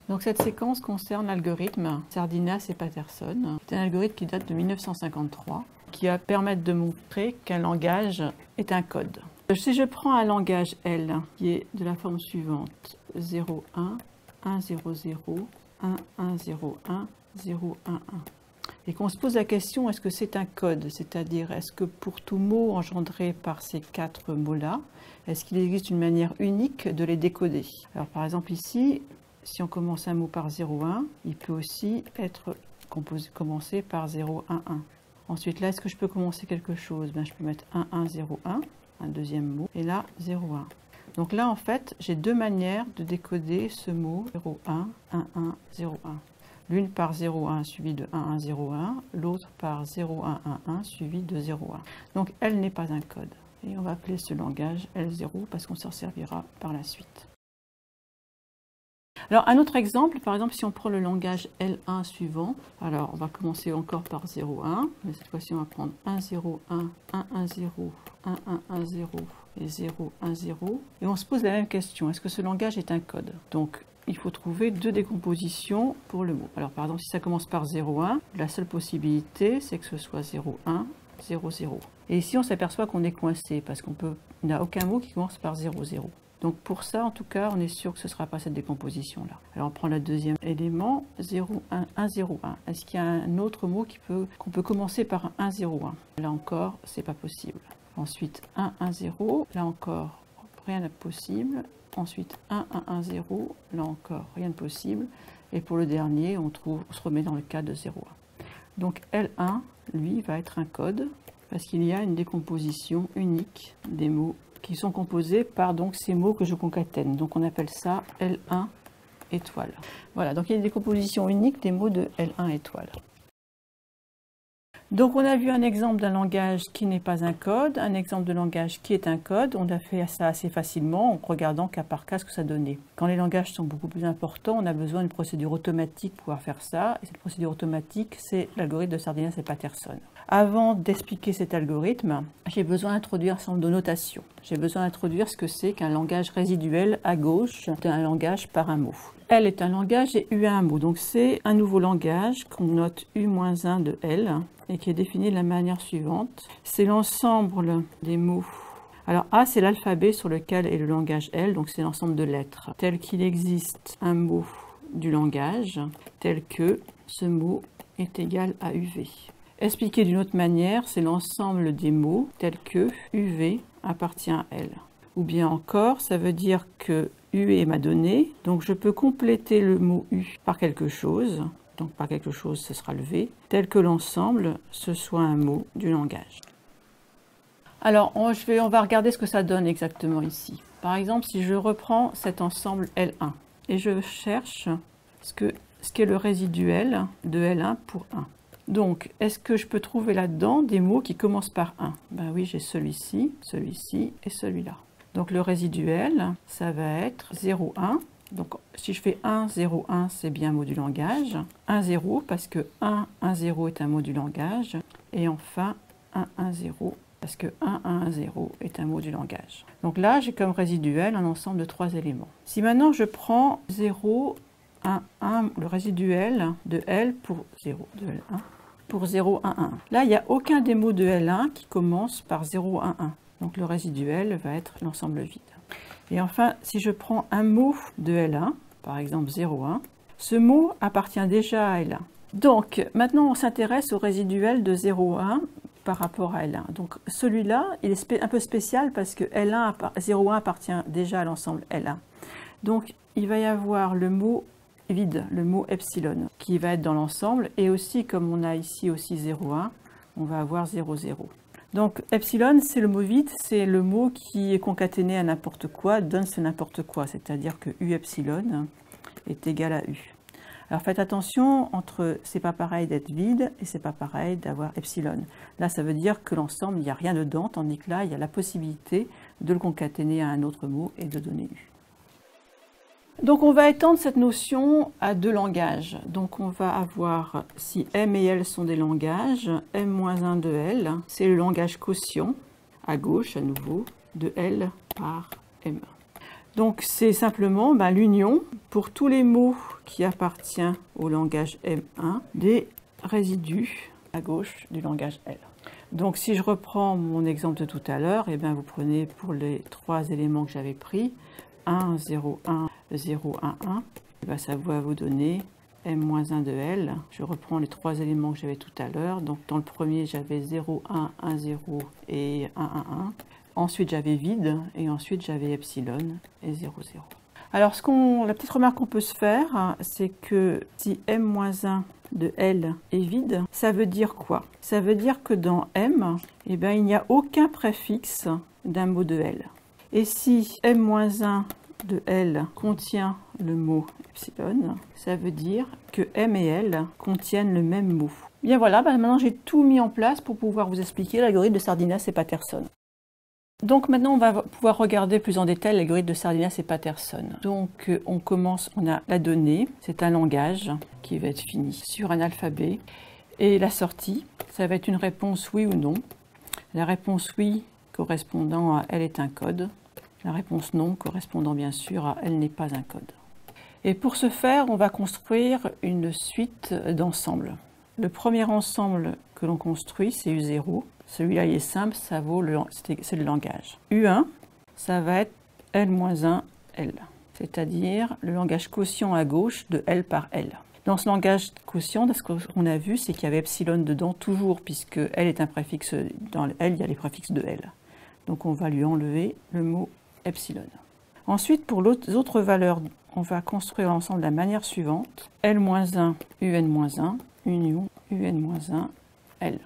Donc cette séquence concerne l'algorithme Sardinas et Patterson. C'est un algorithme qui date de 1953, qui va permettre de montrer qu'un langage est un code. Si je prends un langage L qui est de la forme suivante 0, 1, 1, 0, 0, 1, 1, 0, 1, 0, 1, 1, et qu'on se pose la question, est-ce que c'est un code? C'est-à-dire, est-ce que pour tout mot engendré par ces 4 mots-là, est-ce qu'il existe une manière unique de les décoder? Alors par exemple ici, si on commence un mot par 0, 1, il peut aussi être commencé par 0, 1, 1. Ensuite là, est-ce que je peux commencer quelque chose? Je peux mettre 1, 1, 0, 1, un deuxième mot, et là 0, 1. Donc là en fait, j'ai 2 manières de décoder ce mot 0, 1, 1, 1, 0, 1. L'une par 0, 1 suivi de 1, 1, 0, 1, l'autre par 0, 1, 1, 1 suivi de 0, 1. Donc L n'est pas un code. Et on va appeler ce langage L0 parce qu'on s'en servira par la suite. Alors un autre exemple, par exemple si on prend le langage L1 suivant, alors on va commencer encore par 0, 1, mais cette fois-ci on va prendre 1, 0, 1, 1, 1, 0, 1, 1, 1, 0 et 0, 1, 0. Et on se pose la même question, est-ce que ce langage est un code? Donc il faut trouver 2 décompositions pour le mot. Alors par exemple, si ça commence par 0, 1, la seule possibilité, c'est que ce soit 0, 1, 0, 0. Et ici, on s'aperçoit qu'on est coincé parce qu'on n'a aucun mot qui commence par 0, 0. Donc pour ça, en tout cas, on est sûr que ce ne sera pas cette décomposition-là. Alors on prend le deuxième élément, 0, 1, 1, 0, 1. Est-ce qu'il y a un autre mot qu'on peut commencer par 1, 0, 1? Là encore, c'est pas possible. Ensuite, 1, 1, 0. Là encore, rien n'est possible. Ensuite 1, 1, 1, 0, là encore rien de possible. Et pour le dernier, on se remet dans le cas de 0, 1. Donc L1, lui, va être un code parce qu'il y a une décomposition unique des mots qui sont composés par donc, ces mots que je concatène. Donc on appelle ça L1 étoile. Voilà, donc il y a une décomposition unique des mots de L1 étoile. Donc on a vu un exemple d'un langage qui n'est pas un code, un exemple de langage qui est un code. On a fait ça assez facilement en regardant cas par cas ce que ça donnait. Quand les langages sont beaucoup plus importants, on a besoin d'une procédure automatique pour pouvoir faire ça. Et cette procédure automatique, c'est l'algorithme de Sardinas et Patterson. Avant d'expliquer cet algorithme, j'ai besoin d'introduire un certain nombre de notations. J'ai besoin d'introduire ce que c'est qu'un langage résiduel à gauche d'un langage par un mot. L est un langage et U un mot. Donc c'est un nouveau langage qu'on note U-1 de L et qui est défini de la manière suivante. C'est l'ensemble des mots. Alors A, c'est l'alphabet sur lequel est le langage L, donc c'est l'ensemble de lettres. Tel qu'il existe un mot du langage, tel que ce mot est égal à UV. Expliqué d'une autre manière, c'est l'ensemble des mots tels que UV appartient à L. Ou bien encore, ça veut dire que U m'a donné, donc je peux compléter le mot U par quelque chose, donc par quelque chose ce sera le V, tel que l'ensemble ce soit un mot du langage. Alors on va regarder ce que ça donne exactement ici. Par exemple, si je reprends cet ensemble L1 et je cherche ce qu'est le résiduel de L1 pour 1. Donc, est-ce que je peux trouver là-dedans des mots qui commencent par 1? Ben oui, j'ai celui-ci et celui-là. Donc le résiduel, ça va être 0, 1. Donc si je fais 1, 0, 1, c'est bien un mot du langage. 1, 0, parce que 1, 1, 0 est un mot du langage. Et enfin, 1, 1, 0, parce que 1, 1, 0 est un mot du langage. Donc là, j'ai comme résiduel un ensemble de 3 éléments. Si maintenant je prends 0, 1, 1, le résiduel de L pour 0, de L1, pour 0, 1, 1. Là, il n'y a aucun des mots de L1 qui commence par 0, 1, 1. Donc le résiduel va être l'ensemble vide. Et enfin, si je prends un mot de L1, par exemple 0, 1, ce mot appartient déjà à L1. Donc maintenant, on s'intéresse au résiduel de 0, 1 par rapport à L1. Donc celui-là, il est un peu spécial parce que 0, 1 appartient déjà à l'ensemble L1. Donc il va y avoir le mot vide, le mot epsilon, qui va être dans l'ensemble. Et aussi, comme on a ici aussi 0, 1, on va avoir 0, 0. Donc epsilon, c'est le mot vide, c'est le mot qui est concaténé à n'importe quoi, donne ce n'importe quoi, c'est-à-dire que U epsilon est égal à U. Alors faites attention, c'est pas pareil d'être vide et c'est pas pareil d'avoir epsilon. Là, ça veut dire que l'ensemble, il n'y a rien dedans, tandis que là, il y a la possibilité de le concaténer à un autre mot et de donner U. Donc on va étendre cette notion à 2 langages. Donc on va avoir, si M et L sont des langages, M-1 de L, c'est le langage quotient, à gauche à nouveau, de L par M. Donc c'est simplement l'union pour tous les mots qui appartiennent au langage M1 des résidus à gauche du langage L. Donc si je reprends mon exemple de tout à l'heure, vous prenez pour les 3 éléments que j'avais pris, 1, 0, 1, 0, 1, 1, ça va vous donner M-1 de L. Je reprends les 3 éléments que j'avais tout à l'heure. Donc dans le premier, j'avais 0, 1, 1, 0 et 1, 1, 1. Ensuite, j'avais vide et ensuite, j'avais epsilon et 0, 0. Alors, la petite remarque qu'on peut se faire, c'est que si M-1 de L est vide, ça veut dire quoi? Ça veut dire que dans M, il n'y a aucun préfixe d'un mot de L. Et si M-1 de L contient le mot epsilon, ça veut dire que M et L contiennent le même mot. Bien voilà, maintenant j'ai tout mis en place pour pouvoir vous expliquer l'algorithme de Sardinas et Patterson. Donc maintenant on va pouvoir regarder plus en détail l'algorithme de Sardinas et Patterson. Donc on a la donnée, c'est un langage qui va être fini sur un alphabet. Et la sortie, ça va être une réponse oui ou non. La réponse oui correspondant à elle est un code. La réponse non correspondant bien sûr à elle n'est pas un code. Et pour ce faire, on va construire une suite d'ensembles. Le premier ensemble que l'on construit, c'est U0. Celui-là, il est simple, c'est le langage. U1, ça va être L-1, L. C'est-à-dire le langage quotient à gauche de L par L. Dans ce langage quotient, ce qu'on a vu, c'est qu'il y avait epsilon dedans toujours, puisque L est un préfixe, dans L, il y a les préfixes de L. Donc on va lui enlever le mot epsilon. Ensuite, pour les autres valeurs, on va construire l'ensemble de la manière suivante. L-1, UN-1, union UN-1, L.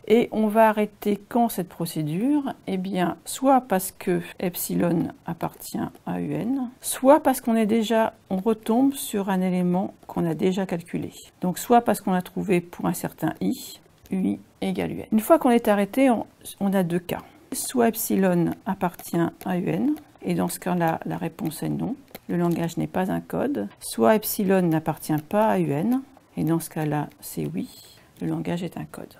Et on va arrêter quand cette procédure? Soit parce que epsilon appartient à UN, soit parce on retombe sur un élément qu'on a déjà calculé. Donc soit parce qu'on a trouvé pour un certain i, ui égale UN. Une fois qu'on est arrêté, on a 2 cas. Soit epsilon appartient à UN, et dans ce cas-là, la réponse est non. Le langage n'est pas un code. Soit epsilon n'appartient pas à UN, et dans ce cas-là, c'est oui. Le langage est un code.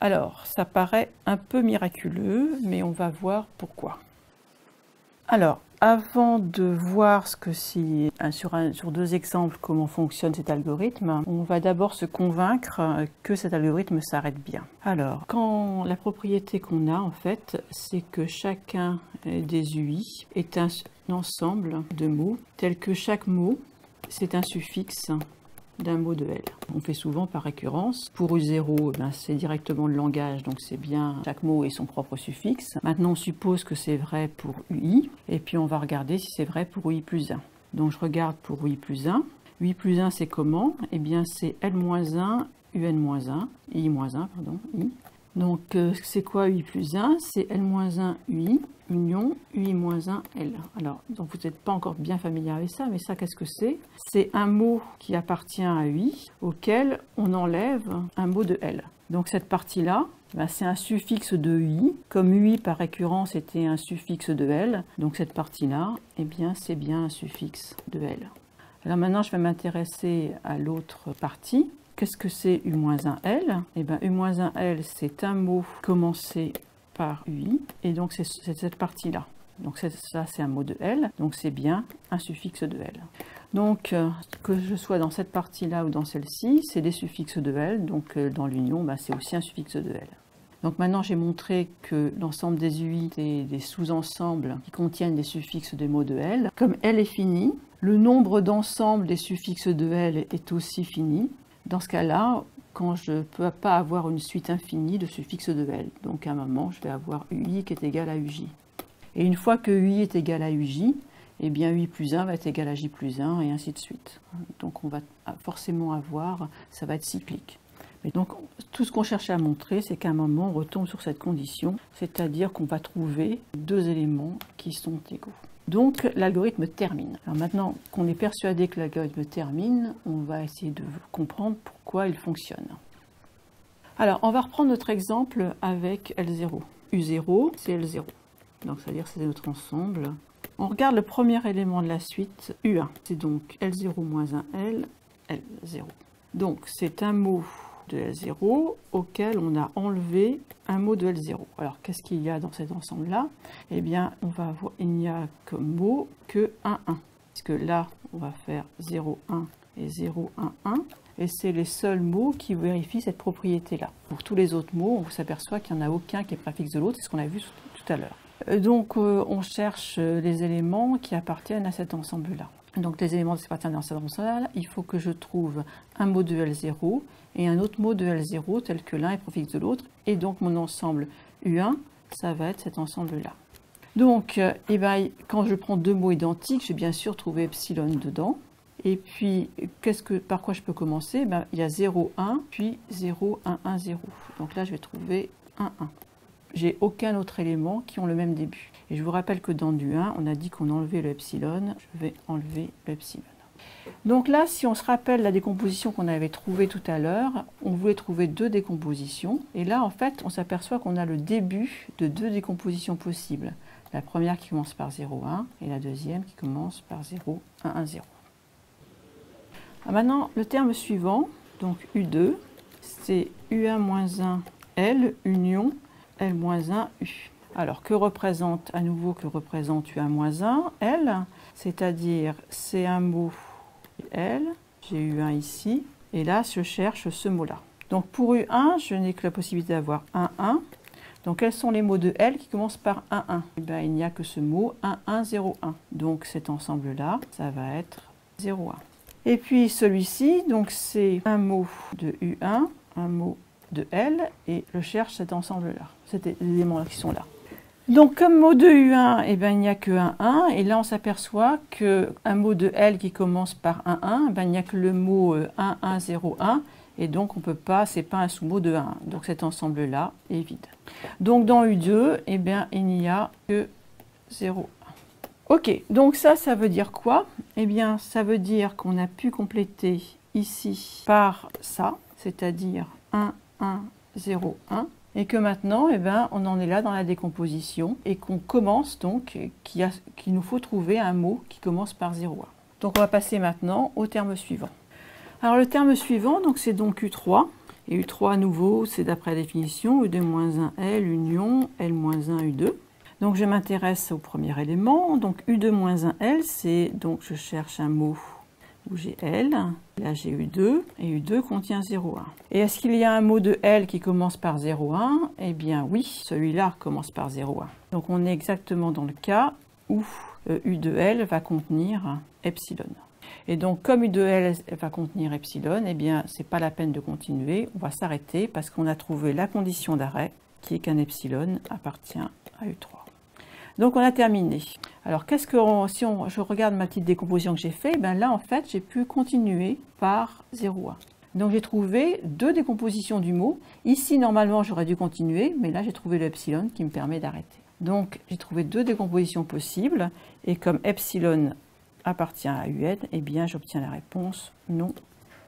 Alors, ça paraît un peu miraculeux, mais on va voir pourquoi. Alors, avant de voir sur 2 exemples comment fonctionne cet algorithme, on va d'abord se convaincre que cet algorithme s'arrête bien. Alors, la propriété qu'on a en fait, c'est que chacun des UI est un ensemble de mots, tel que chaque mot, c'est un suffixe d'un mot de L. On fait souvent par récurrence. Pour U0, c'est directement le langage, donc c'est bien chaque mot et son propre suffixe. Maintenant, on suppose que c'est vrai pour UI, et puis on va regarder si c'est vrai pour UI plus 1. Donc je regarde pour UI plus 1. UI plus 1, c'est comment? C'est L-1, UN-1, I-1, pardon, I. Donc c'est quoi UI plus 1? C'est L-1, UI, union UI-1, L. Alors, donc vous n'êtes pas encore bien familier avec ça, mais ça, qu'est-ce que c'est? C'est un mot qui appartient à UI, auquel on enlève un mot de L. Donc cette partie-là, c'est un suffixe de UI. Comme UI par récurrence était un suffixe de L, donc cette partie-là, c'est bien un suffixe de L. Alors maintenant, je vais m'intéresser à l'autre partie. Qu'est-ce que c'est U-1L? U-1L, c'est un mot commencé par UI, et donc c'est cette partie-là. Donc ça, c'est un mot de L, donc c'est bien un suffixe de L. Donc, que je sois dans cette partie-là ou dans celle-ci, c'est des suffixes de L, donc dans l'union, c'est aussi un suffixe de L. Donc maintenant, j'ai montré que l'ensemble des UI est des sous-ensembles qui contiennent des suffixes de mots de L. Comme L est fini, le nombre d'ensembles des suffixes de L est aussi fini. Dans ce cas-là, quand je ne peux pas avoir une suite infinie de suffixes de L. Donc à un moment, je vais avoir UI qui est égal à UJ. Et une fois que UI est égal à UJ, UI plus 1 va être égal à J plus 1, et ainsi de suite. Donc on va forcément ça va être cyclique. Mais donc tout ce qu'on cherche à montrer, c'est qu'à un moment, on retombe sur cette condition, c'est-à-dire qu'on va trouver 2 éléments qui sont égaux. Donc l'algorithme termine. Alors maintenant qu'on est persuadé que l'algorithme termine, on va essayer de comprendre pourquoi il fonctionne. Alors on va reprendre notre exemple avec L0. U0, c'est L0. Donc c'est-à-dire que c'est notre ensemble. On regarde le premier élément de la suite, U1. C'est donc L0 moins 1L, L0. Donc c'est un mot de L0 auquel on a enlevé un mot de L0. Alors, qu'est-ce qu'il y a dans cet ensemble-là? Eh bien, on va voir, il n'y a comme mot que 1, 1. Puisque là, on va faire 0, 1 et 0, 1, 1. Et c'est les seuls mots qui vérifient cette propriété-là. Pour tous les autres mots, on s'aperçoit qu'il n'y en a aucun qui est préfixe de l'autre, c'est ce qu'on a vu tout à l'heure. Donc, on cherche les éléments qui appartiennent à cet ensemble-là. Donc, les éléments qui appartiennent à cet ensemble-là, il faut que je trouve un mot de L0 et un autre mot de L0 tel que l'un est préfixe de l'autre. Et donc, mon ensemble U1, ça va être cet ensemble-là. Donc, eh ben, quand je prends deux mots identiques, je vais bien sûr trouver epsilon dedans. Et puis, par quoi je peux commencer? Ben, il y a 0, 1, puis 0, 1, 1, 0. Donc là, je vais trouver 1, 1. J'ai aucun autre élément qui ont le même début. Et je vous rappelle que dans du 1, on a dit qu'on enlevait le epsilon. Je vais enlever le epsilon. Donc là, si on se rappelle la décomposition qu'on avait trouvée tout à l'heure, on voulait trouver deux décompositions. Et là, en fait, on s'aperçoit qu'on a le début de deux décompositions possibles. La première qui commence par 0, 1 et la deuxième qui commence par 0, 1, 1, 0. Maintenant, le terme suivant, donc U2, c'est U1-1 L union L-1 U. Alors, que représente U1-1 L? C'est-à-dire, c'est un mot L, j'ai U1 ici, et là, je cherche ce mot-là. Donc, pour U1, je n'ai que la possibilité d'avoir 1, 1. Donc, quels sont les mots de L qui commencent par 1, 1? Eh bien, il n'y a que ce mot 1, 1, 0, 1. Donc, cet ensemble-là, ça va être 0, 1. Et puis celui-ci, donc c'est un mot de U1, un mot de L, et je cherche cet ensemble-là, ces éléments-là qui sont là. Donc comme mot de U1, eh ben, il n'y a que 1, 1, et là on s'aperçoit qu'un mot de L qui commence par 1, 1, ben, il n'y a que le mot 1, 1, 0, 1, et donc on peut pas, c'est pas un sous-mot de 1, donc cet ensemble-là est vide. Donc dans U2, eh bien, il n'y a que 0, 1. Ok, donc ça veut dire quoi? Eh bien, ça veut dire qu'on a pu compléter ici par ça, c'est-à-dire 1, 1, 0, 1, et que maintenant, eh bien, on en est là dans la décomposition, et qu'on commence donc, qu'il nous faut trouver un mot qui commence par 0, 1. Donc on va passer maintenant au terme suivant. Alors le terme suivant, donc c'est donc U3, et U3 à nouveau, c'est d'après la définition, U2-1 L union L-1 U2. Donc je m'intéresse au premier élément, donc U2-1 L, c'est donc je cherche un mot où j'ai L, là j'ai U2, et U2 contient 0, 1. Et est-ce qu'il y a un mot de L qui commence par 0, 1? Eh bien oui, celui-là commence par 0, 1. Donc on est exactement dans le cas où U2L va contenir epsilon. Et donc comme U2L va contenir epsilon, eh bien c'est pas la peine de continuer, on va s'arrêter parce qu'on a trouvé la condition d'arrêt qui est qu'un epsilon appartient à U3. Donc on a terminé. Alors qu'est-ce que si je regarde ma petite décomposition que j'ai fait, ben là en fait j'ai pu continuer par 0, 1. Donc j'ai trouvé deux décompositions du mot. Ici normalement j'aurais dû continuer, mais là j'ai trouvé le epsilon qui me permet d'arrêter. Donc j'ai trouvé deux décompositions possibles, et comme epsilon appartient à UN, eh bien j'obtiens la réponse non.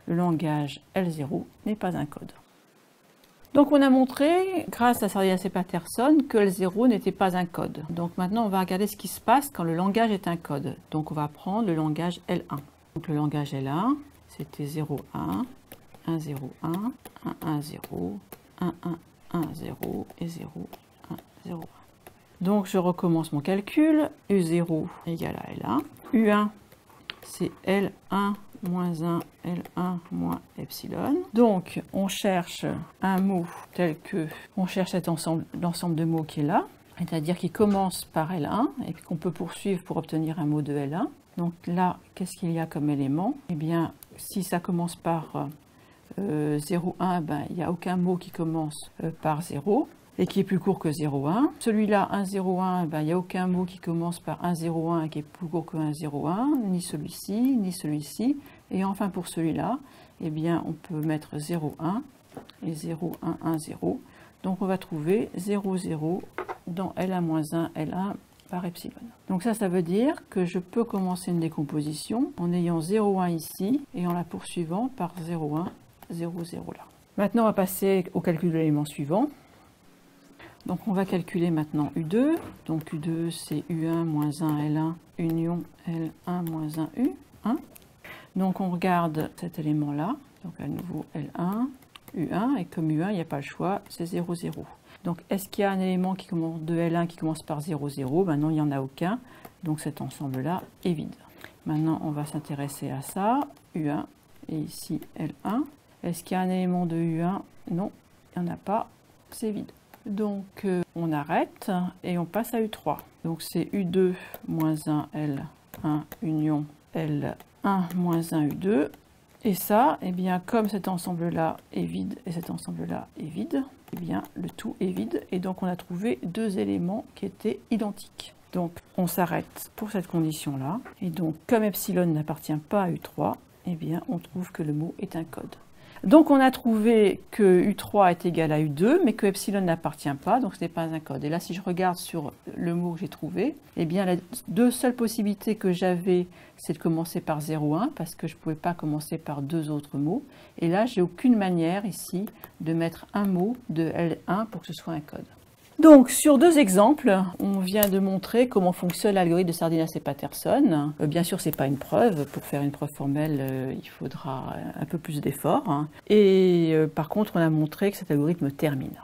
Le langage L0 n'est pas un code. Donc on a montré, grâce à Sardias et Patterson, que L0 n'était pas un code. Donc maintenant on va regarder ce qui se passe quand le langage est un code. Donc on va prendre le langage L1. Donc le langage L1, c'était 0, 1, 1, 0, 1, 1, 1, 0, 1, 1, 1, 0 et 0, 1, 0, 1. Donc je recommence mon calcul. U0 égale à L1. U1, c'est L1 moins 1, L1 moins epsilon. Donc, on cherche un mot tel que, on cherche l'ensemble de mots qui est là, c'est-à-dire qui commence par L1 et qu'on peut poursuivre pour obtenir un mot de L1. Donc là, qu'est-ce qu'il y a comme élément? Eh bien, si ça commence par 0, 1, ben, il n'y a aucun mot qui commence par 0 et qui est plus court que 0, 1. Celui-là, 1, 0, 1, ben, il n'y a aucun mot qui commence par 1, 0, 1 et qui est plus court que 1, 0, 1, ni celui-ci, ni celui-ci. Et enfin, pour celui-là, eh bien, on peut mettre 0, 1 et 0, 1, 1, 0. Donc, on va trouver 0, 0 dans L1-1, L1 par epsilon. Donc ça veut dire que je peux commencer une décomposition en ayant 0, 1 ici et en la poursuivant par 0, 1, 0, 0 là. Maintenant, on va passer au calcul de l'élément suivant. Donc on va calculer maintenant U2. Donc U2 c'est U1 moins 1 L1 union L1 moins 1 U. 1. Donc on regarde cet élément là. Donc à nouveau L1, U1, et comme U1, il n'y a pas le choix, c'est 0, 0. Donc, est-ce qu'il y a un élément qui commence, de L1 qui commence par 0, 0? Ben non, il n'y en a aucun, donc cet ensemble-là est vide. Maintenant, on va s'intéresser à ça, U1, et ici L1. Est-ce qu'il y a un élément de U1? Non, il n'y en a pas, c'est vide. Donc, on arrête et on passe à U3. Donc, c'est U2 moins 1 L1 union L1 moins 1 U2. Et ça, eh bien, comme cet ensemble-là est vide et cet ensemble-là est vide, eh bien, le tout est vide. Et donc, on a trouvé deux éléments qui étaient identiques. Donc, on s'arrête pour cette condition-là. Et donc, comme epsilon n'appartient pas à U3, eh bien, on trouve que le mot est un code. Donc, on a trouvé que U3 est égal à U2, mais que epsilon n'appartient pas, donc ce n'est pas un code. Et là, si je regarde sur le mot que j'ai trouvé, eh bien, les deux seules possibilités que j'avais, c'est de commencer par 0,1, parce que je ne pouvais pas commencer par deux autres mots. Et là, j'ai aucune manière ici de mettre un mot de L1 pour que ce soit un code. Donc, sur deux exemples, on vient de montrer comment fonctionne l'algorithme de Sardinas et Patterson. Bien sûr, ce n'est pas une preuve. Pour faire une preuve formelle, il faudra un peu plus d'efforts. Et par contre, on a montré que cet algorithme termine.